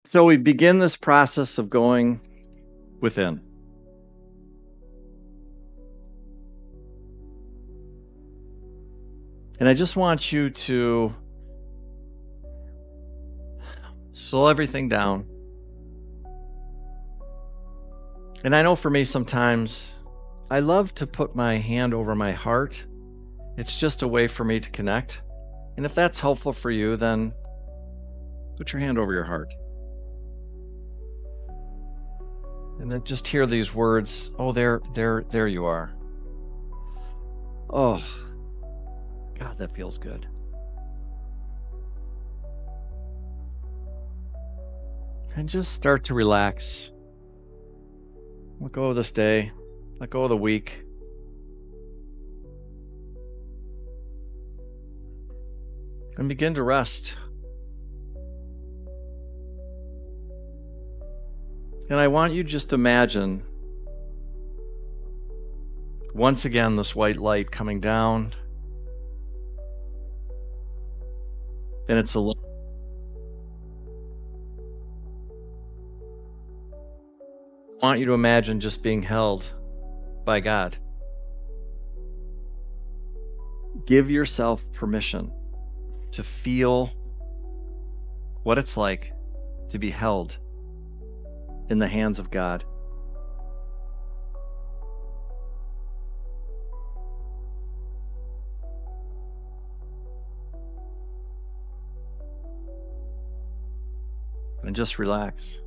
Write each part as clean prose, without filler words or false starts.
So we begin this process of going within. And I just want you to slow everything down. And I know for me, sometimes I love to put my hand over my heart. It's just a way for me to connect. And if that's helpful for you, then put your hand over your heart. And then just hear these words. Oh, there you are. Oh, God, that feels good. And just start to relax. Let go of this day. Let go of the week. And begin to rest. And I want you just to imagine, once again, this white light coming down. And it's a I want you to imagine just being held by God. Give yourself permission to feel what it's like to be held in the hands of God. And just relax.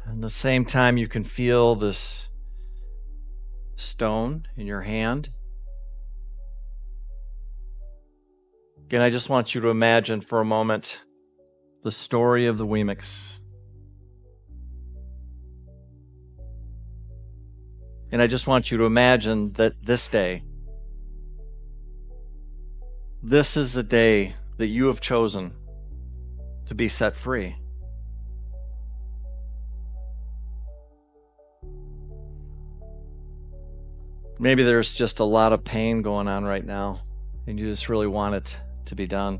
At the same time, you can feel this stone in your hand. Again, I just want you to imagine for a moment the story of the Weemics. And I just want you to imagine that this day, this is the day that you have chosen to be set free. Maybe there's just a lot of pain going on right now, and you just really want it to be done.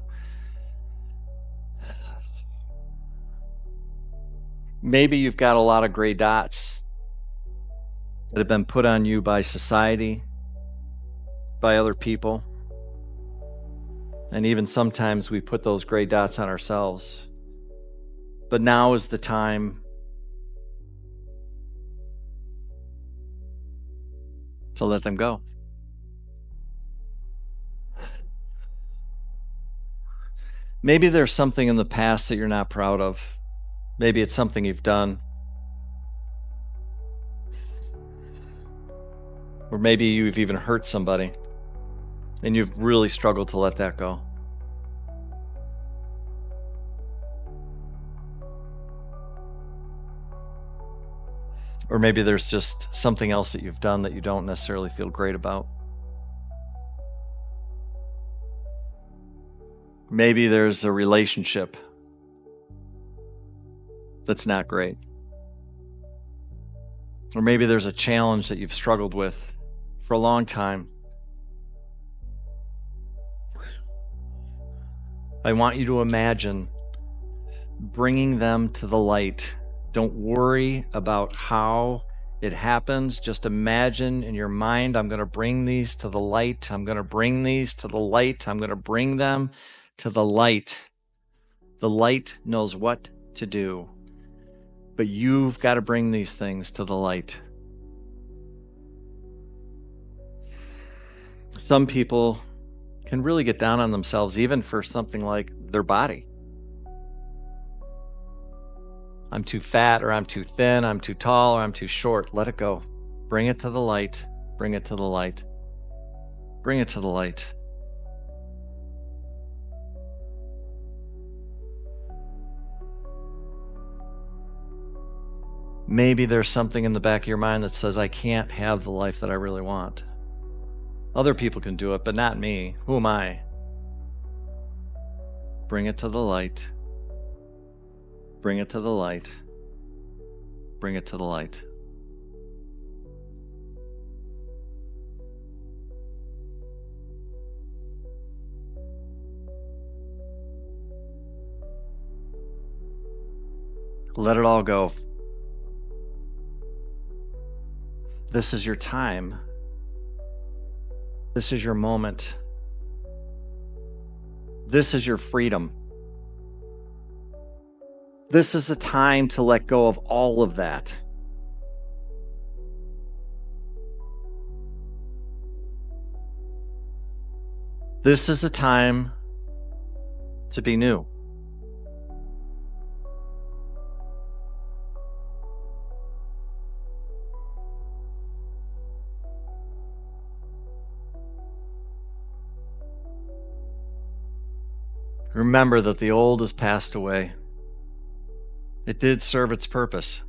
Maybe you've got a lot of gray dots that have been put on you by society, by other people, and even sometimes we put those gray dots on ourselves. But now is the time to let them go. Maybe there's something in the past that you're not proud of. Maybe it's something you've done. Or maybe you've even hurt somebody and you've really struggled to let that go. Or maybe there's just something else that you've done that you don't necessarily feel great about. Maybe there's a relationship that's not great. Or maybe there's a challenge that you've struggled with for a long time. I want you to imagine bringing them to the light. Don't worry about how it happens. Just imagine in your mind, I'm going to bring these to the light. I'm going to bring these to the light. I'm going to bring them to the light. The light knows what to do. But you've got to bring these things to the light. Some people can really get down on themselves, even for something like their body. I'm too fat, or I'm too thin, I'm too tall, or I'm too short. Let it go. Bring it to the light. Bring it to the light. Bring it to the light. Maybe there's something in the back of your mind that says, I can't have the life that I really want. Other people can do it, but not me. Who am I? Bring it to the light. Bring it to the light. Bring it to the light. Let it all go. This is your time. This is your moment. This is your freedom. This is the time to let go of all of that. This is the time to be new. Remember that the old has passed away. It did serve its purpose.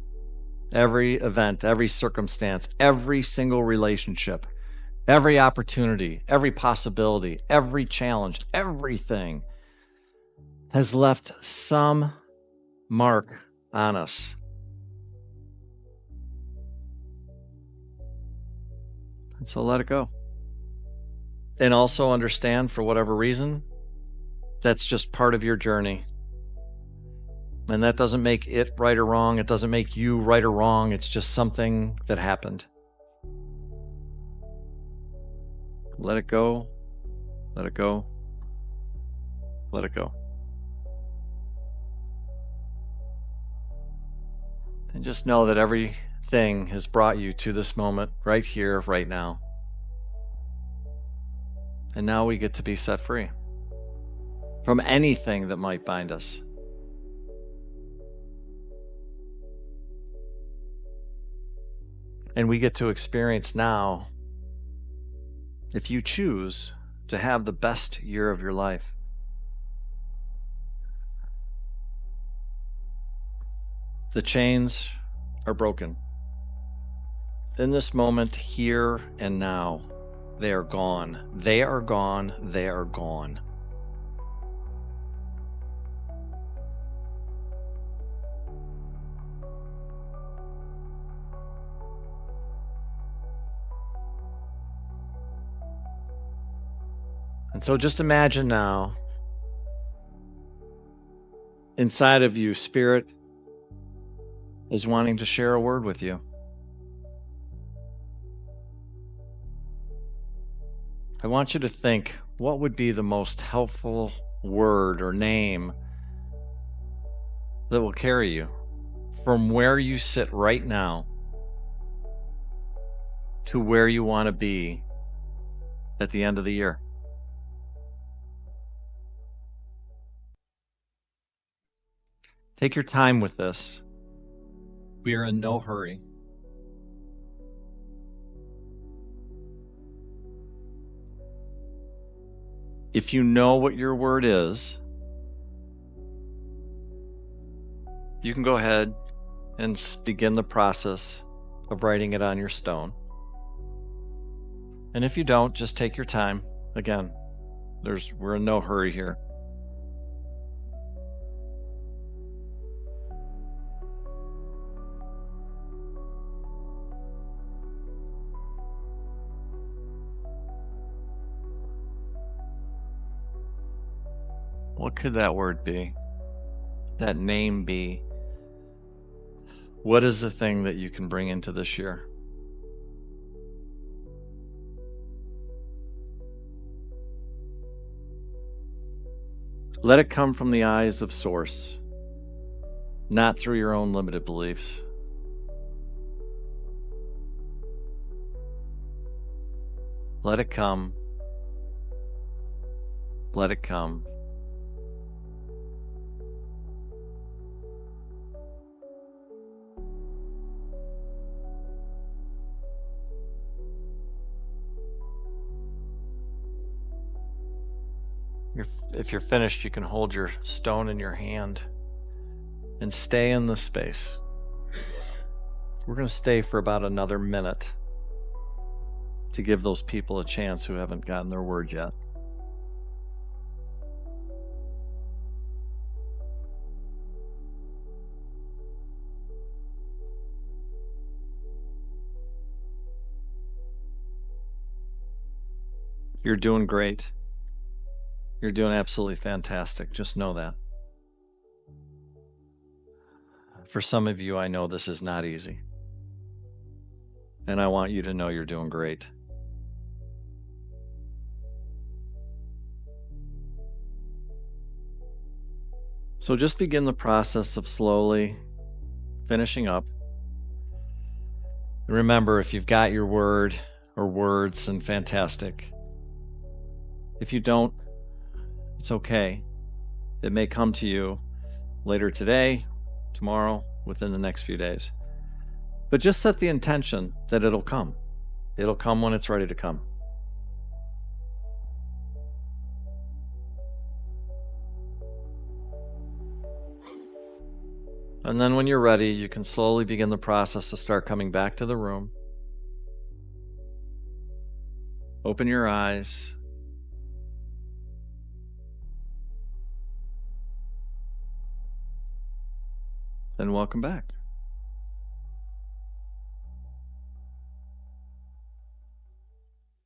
Every event, every circumstance, every single relationship, every opportunity, every possibility, every challenge, everything has left some mark on us. And so let it go. And also understand, for whatever reason, that's just part of your journey. And that doesn't make it right or wrong. It doesn't make you right or wrong. It's just something that happened. Let it go. Let it go. Let it go. And just know that everything has brought you to this moment right here, right now. And now we get to be set free from anything that might bind us. And we get to experience now, if you choose, to have the best year of your life. The chains are broken. In this moment, here and now, they are gone. They are gone. They are gone. And so just imagine now, inside of you, Spirit is wanting to share a word with you. I want you to think, what would be the most helpful word or name that will carry you from where you sit right now to where you want to be at the end of the year? Take your time with this. We are in no hurry. If you know what your word is, you can go ahead and begin the process of writing it on your stone. And if you don't, just take your time. Again, we're in no hurry here. What could that word be? That name be? What is the thing that you can bring into this year? Let it come from the eyes of Source, not through your own limited beliefs. Let it come. Let it come. If you're finished, you can hold your stone in your hand and stay in the space. We're going to stay for about another minute to give those people a chance who haven't gotten their word yet. You're doing great. You're doing absolutely fantastic. Just know that. For some of you, I know this is not easy. And I want you to know you're doing great. So just begin the process of slowly finishing up. And remember, if you've got your word or words, then fantastic. If you don't, it's okay. It may come to you later today, tomorrow, within the next few days. But just set the intention that it'll come. It'll come when it's ready to come. And then when you're ready, you can slowly begin the process to start coming back to the room. Open your eyes. And welcome back.